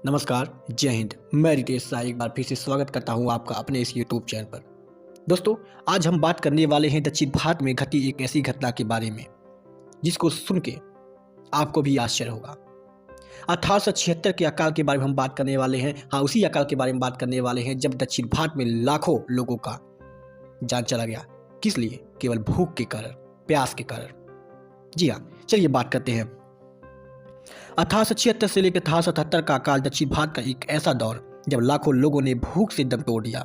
नमस्कार, जय हिंद। मैं रितेश साई एक बार फिर से स्वागत करता हूं आपका अपने इस यूट्यूब चैनल पर। दोस्तों, आज हम बात करने वाले हैं दक्षिण भारत में घटी एक ऐसी घटना के बारे में जिसको सुन के आपको भी आश्चर्य होगा। 1876 के अकाल के बारे में हम बात करने वाले हैं। हाँ, उसी अकाल के बारे में बात करने वाले हैं जब दक्षिण भारत में लाखों लोगों का जान चला गया। किस लिए? केवल भूख के कारण, प्यास के कारण। जी हाँ, चलिए बात करते हैं। 1876 से लेकर 1877 का काल दक्षिण भारत का एक ऐसा दौर जब लाखों लोगों ने भूख से दम तोड़ दिया।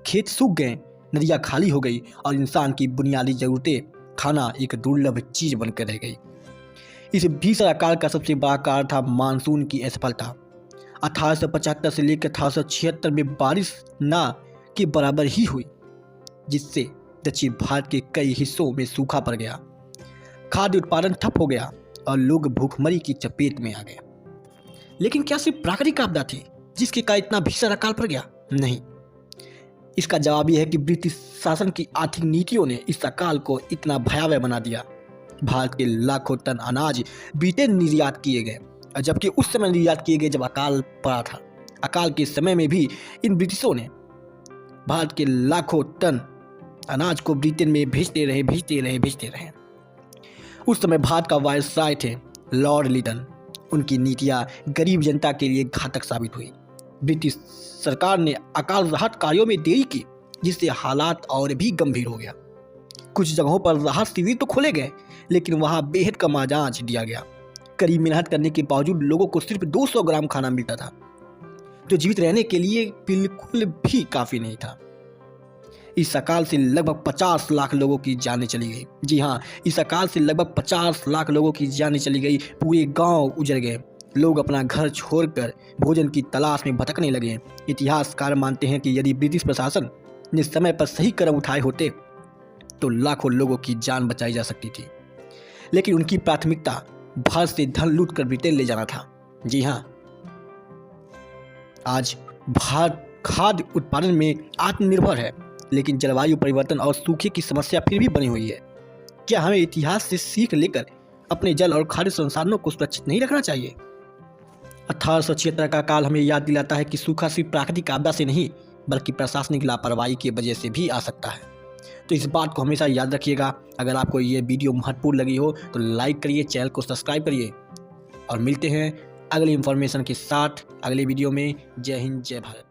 खेत सूख गए, नदियां खाली हो गई और इंसान की बुनियादी जरूरतें खाना एक दुर्लभ चीज बनकर रह गई। इस भीषण अकाल का सबसे बड़ा कारण था मानसून की असफलता। 1875 से लेकर 1876 में बारिश ना के बराबर ही हुई, जिससे दक्षिण भारत के कई हिस्सों में सूखा पड़ गया, खाद्य उत्पादन ठप हो गया और लोग भूखमरी की चपेट में आ गए। लेकिन क्या सिर्फ प्राकृतिक आपदा थी जिसके कारण इतना भीषण अकाल पड़ गया? नहीं। इसका जवाब यह है कि ब्रिटिश शासन की आर्थिक नीतियों ने इस अकाल को इतना भयावह बना दिया। भारत के लाखों टन अनाज ब्रिटेन निर्यात किए गए, और जबकि उस समय निर्यात किए गए जब अकाल पड़ा था। अकाल के समय में भी इन ब्रिटिशों ने भारत के लाखों टन अनाज को ब्रिटेन में भेजते रहे। उस समय भारत का वायसराय थे लॉर्ड लिटन। उनकी नीतियां गरीब जनता के लिए घातक साबित हुई। ब्रिटिश सरकार ने अकाल राहत कार्यों में देरी की, जिससे हालात और भी गंभीर हो गया। कुछ जगहों पर राहत शिविर तो खोले गए, लेकिन वहां बेहद कम अनाज दिया गया। कड़ी मेहनत करने के बावजूद लोगों को सिर्फ 200 ग्राम खाना मिलता था, जो जीवित रहने के लिए बिल्कुल भी काफी नहीं था। इस अकाल से लगभग 50 लाख लोगों की जानें चली गई। जी हाँ, इस अकाल से लगभग 50 लाख लोगों की जानें चली गई। पूरे गांव उजड़ गए। लोग अपना घर छोड़कर भोजन की तलाश में भटकने लगे। इतिहासकार मानते हैं कि यदि ब्रिटिश प्रशासन ने समय पर सही कदम उठाए होते तो लाखों लोगों की जान बचाई जा सकती थी। लेकिन उनकी प्राथमिकता भारत से धन लूट कर ब्रिटेन ले जाना था। जी हाँ, आज भारत खाद्य उत्पादन में आत्मनिर्भर है, लेकिन जलवायु परिवर्तन और सूखे की समस्या फिर भी बनी हुई है। क्या हमें इतिहास से सीख लेकर अपने जल और खाद्य संसाधनों को सुरक्षित नहीं रखना चाहिए? 1876 का काल हमें याद दिलाता है कि सूखा सिर्फ प्राकृतिक आपदा से नहीं, बल्कि प्रशासनिक लापरवाही की वजह से भी आ सकता है। तो इस बात को हमेशा याद रखिएगा। अगर आपको ये वीडियो महत्वपूर्ण लगी हो तो लाइक करिए, चैनल को सब्सक्राइब करिए, और मिलते हैं अगली इंफॉर्मेशन के साथ अगले वीडियो में। जय हिंद, जय भारत।